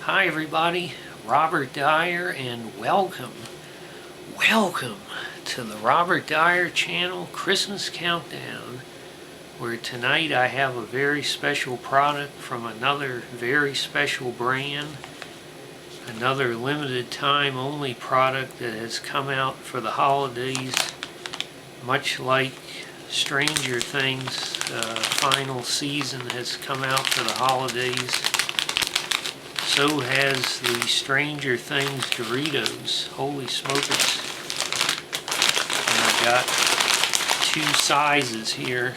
Hi everybody, Robert Dyer, and welcome to the Robert Dyer channel Christmas Countdown, where tonight I have a very special product from another very special brand, another limited time only product that has come out for the holidays, much like Stranger Things final season has come out for the holidays. So has the Stranger Things Doritos. Holy smokers. And I've got two sizes here.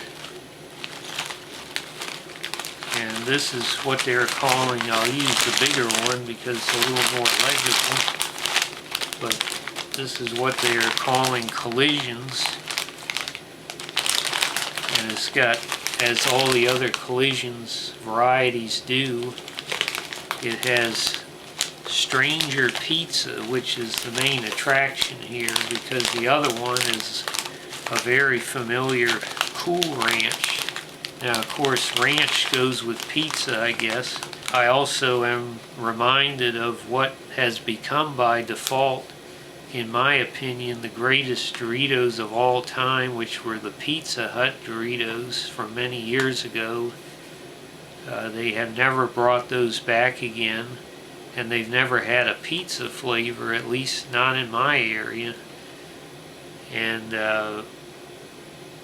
And this is what they're calling, I'll use the bigger one because it's a little more legible. But this is what they're calling Collisions. And it's got, as all the other Collisions varieties do, it has Stranger Pizza, which is the main attraction here, because the other one is a very familiar Cool Ranch. Now, of course, ranch goes with pizza, I guess. I also am reminded of what has become by default, in my opinion, the greatest Doritos of all time, which were the Pizza Hut Doritos from many years ago. They have never brought those back again, and they've never had a pizza flavor, at least not in my area. And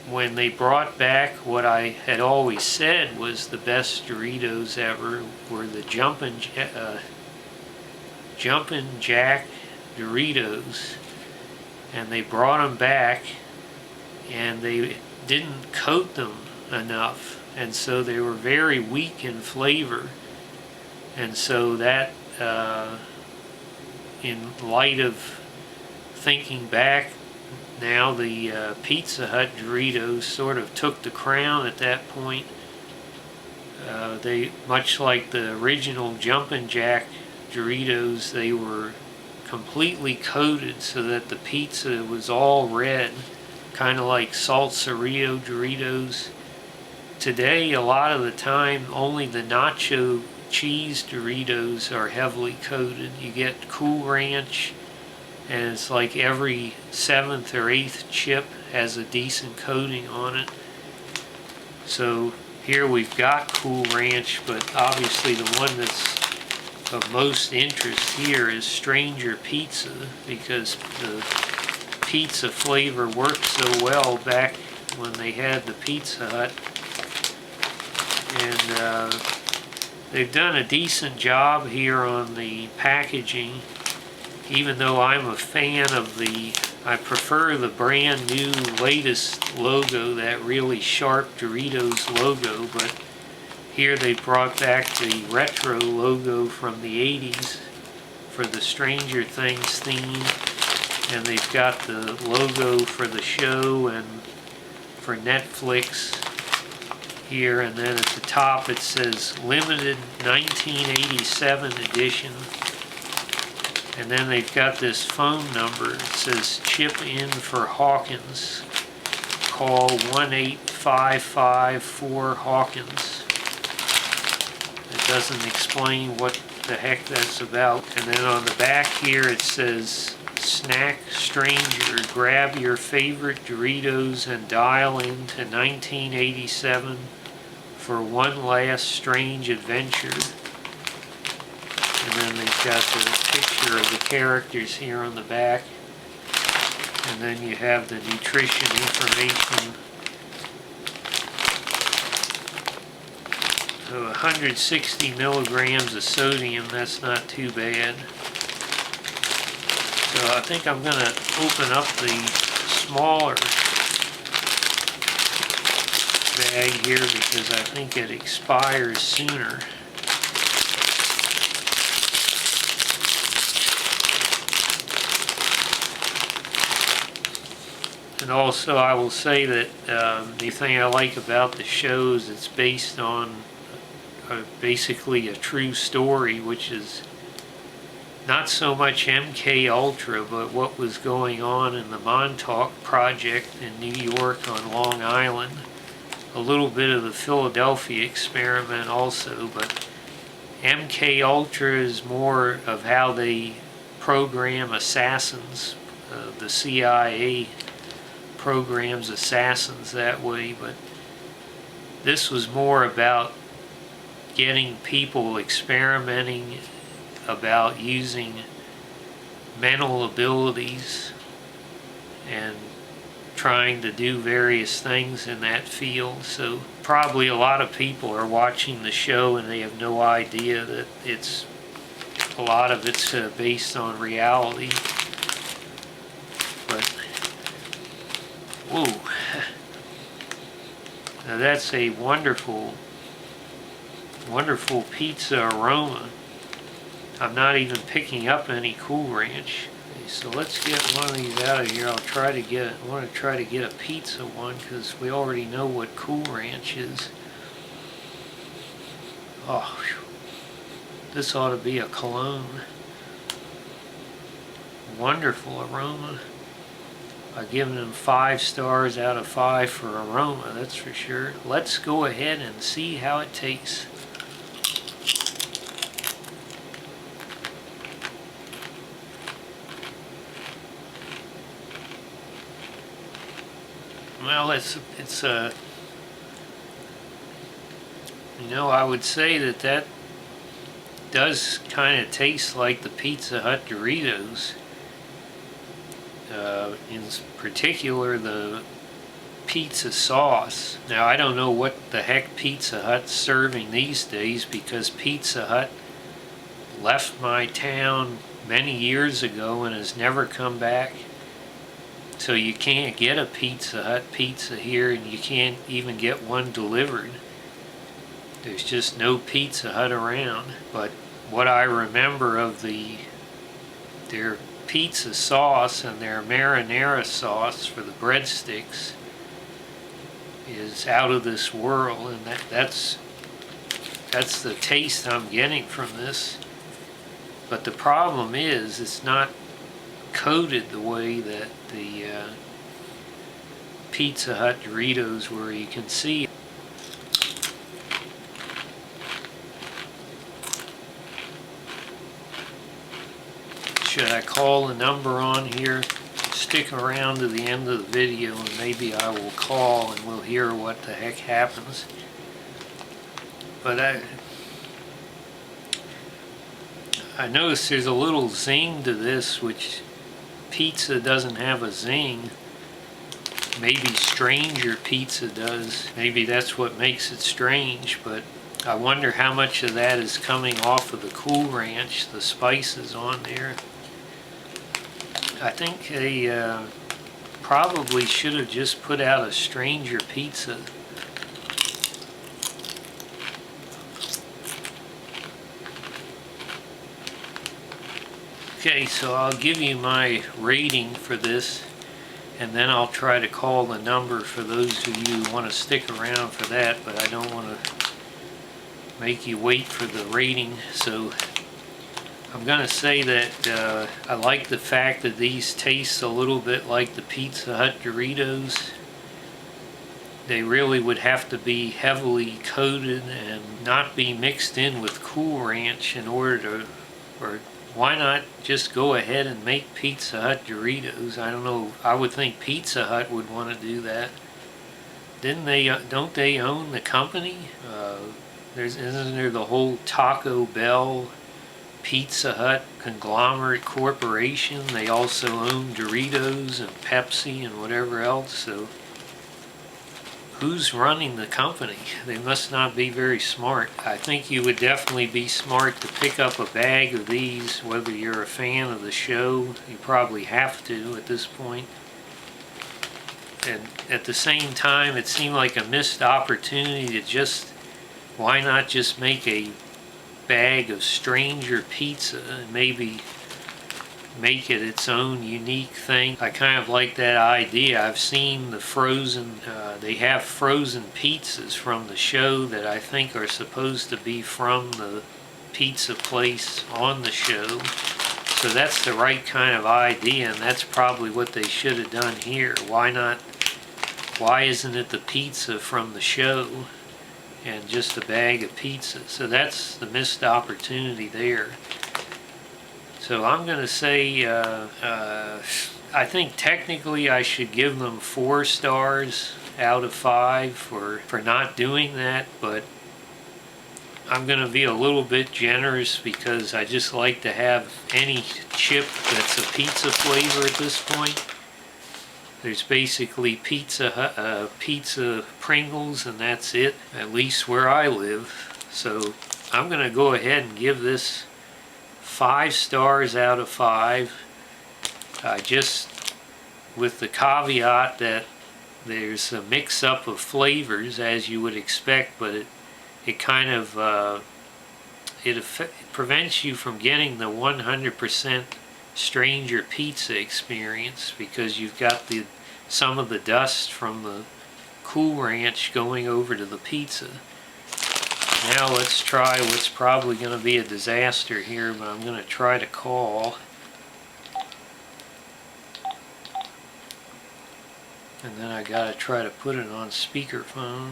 when they brought back what I had always said was the best Doritos ever were the Jumpin' Jack Doritos, and they brought them back and they didn't coat them enough, and so they were very weak in flavor. And so that in light of thinking back now, the Pizza Hut Doritos sort of took the crown at that point. They, much like the original Jumpin' Jack Doritos, they were completely coated so that the pizza was all red, kind of like Salsa-Rio Doritos. Today, a lot of the time, only the nacho cheese Doritos are heavily coated. You get Cool Ranch, and it's like every 7th or 8th chip has a decent coating on it. So here we've got Cool Ranch, but obviously the one that's of most interest here is Stranger Pizza, because the pizza flavor worked so well back when they had the Pizza Hut. And they've done a decent job here on the packaging, even though I'm a fan of I prefer the brand new latest logo, that really sharp Doritos logo, but here they brought back the retro logo from the 80s for the Stranger Things theme, and they've got the logo for the show and for Netflix here, and then at the top it says limited 1987 edition, and then they've got this phone number. It says chip in for Hawkins, call 1-855-4-HAWKINS. It doesn't explain what the heck that's about. And then on the back here it says Snack Stranger, grab your favorite Doritos and dial into 1987 for one last strange adventure. And then they've got the picture of the characters here on the back. And then you have the nutrition information. So 160 milligrams of sodium, that's not too bad. So I think I'm going to open up the smaller bag here because I think it expires sooner. And also I will say that the thing I like about the show is it's based on basically a true story, which is not so much MK Ultra, but what was going on in the Montauk Project in New York on Long Island. A little bit of the Philadelphia experiment also, but MK Ultra is more of how they program assassins. The CIA programs assassins that way, but this was more about getting people experimenting about using mental abilities and trying to do various things in that field. So probably a lot of people are watching the show and they have no idea that a lot of it's based on reality. But whoa, now that's a wonderful pizza aroma. I'm not even picking up any Cool Ranch. Okay, so let's get one of these out of here. I want to try to get a pizza one because we already know what Cool Ranch is. Oh, this ought to be a cologne. Wonderful aroma. I've given them 5 stars out of 5 for aroma, that's for sure. Let's go ahead and see how it tastes. Well, I would say that does kind of taste like the Pizza Hut Doritos. In particular, the pizza sauce. Now, I don't know what the heck Pizza Hut's serving these days because Pizza Hut left my town many years ago and has never come back. So you can't get a Pizza Hut pizza here, and you can't even get one delivered. There's just no Pizza Hut around. But what I remember of their pizza sauce and their marinara sauce for the breadsticks is out of this world, and that's the taste I'm getting from this. But the problem is it's not coated the way that the Pizza Hut Doritos were. You can see should I call the number on here? Stick around to the end of the video and maybe I will call and we'll hear what the heck happens. But I noticed there's a little zing to this, which pizza doesn't have a zing. Maybe Stranger Pizza does. Maybe that's what makes it strange, but I wonder how much of that is coming off of the Cool Ranch, the spices on there. I think they probably should have just put out a Stranger Pizza. Okay, so I'll give you my rating for this, and then I'll try to call the number for those of you who want to stick around for that, but I don't want to make you wait for the rating. So I'm going to say that I like the fact that these taste a little bit like the Pizza Hut Doritos. They really would have to be heavily coated and not be mixed in with Cool Ranch in order to, or why not just go ahead and make Pizza Hut Doritos? I don't know, I would think Pizza Hut would want to do that. Don't they own the company? Isn't there the whole Taco Bell Pizza Hut conglomerate corporation? They also own Doritos and Pepsi and whatever else, so who's running the company? They must not be very smart. I think you would definitely be smart to pick up a bag of these, whether you're a fan of the show. You probably have to at this point. And at the same time, it seemed like a missed opportunity to why not just make a bag of Stranger Pizza and maybe make it its own unique thing. I kind of like that idea. I've seen the frozen, they have frozen pizzas from the show that I think are supposed to be from the pizza place on the show. So that's the right kind of idea, and that's probably what they should have done here. Why isn't it the pizza from the show? and just a bag of pizza. So that's the missed opportunity there. So I'm going to say, I think technically I should give them 4 stars out of 5 for not doing that, but I'm going to be a little bit generous because I just like to have any chip that's a pizza flavor at this point. There's basically pizza Pringles, and that's it, at least where I live. So I'm going to go ahead and give this 5 stars out of 5. Just with the caveat that there's a mix-up of flavors, as you would expect, but it kind of it prevents you from getting the 100% stranger pizza experience, because you've got some of the dust from the Cool Ranch going over to the pizza. Now let's try what's probably going to be a disaster here, but I'm going to try to call. And then I got to try to put it on speakerphone.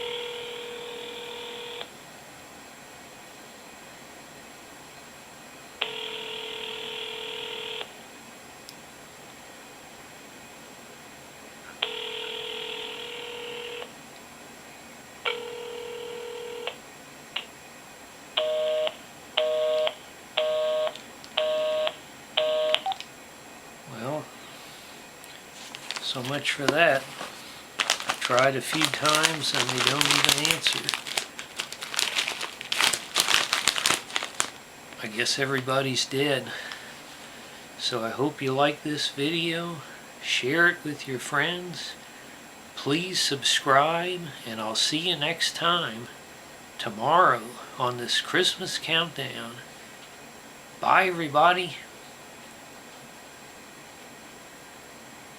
So much for that. I tried a few times and they don't even answer. I guess everybody's dead. So I hope you like this video. Share it with your friends. Please subscribe, and I'll see you next time, tomorrow, on this Christmas countdown. Bye everybody.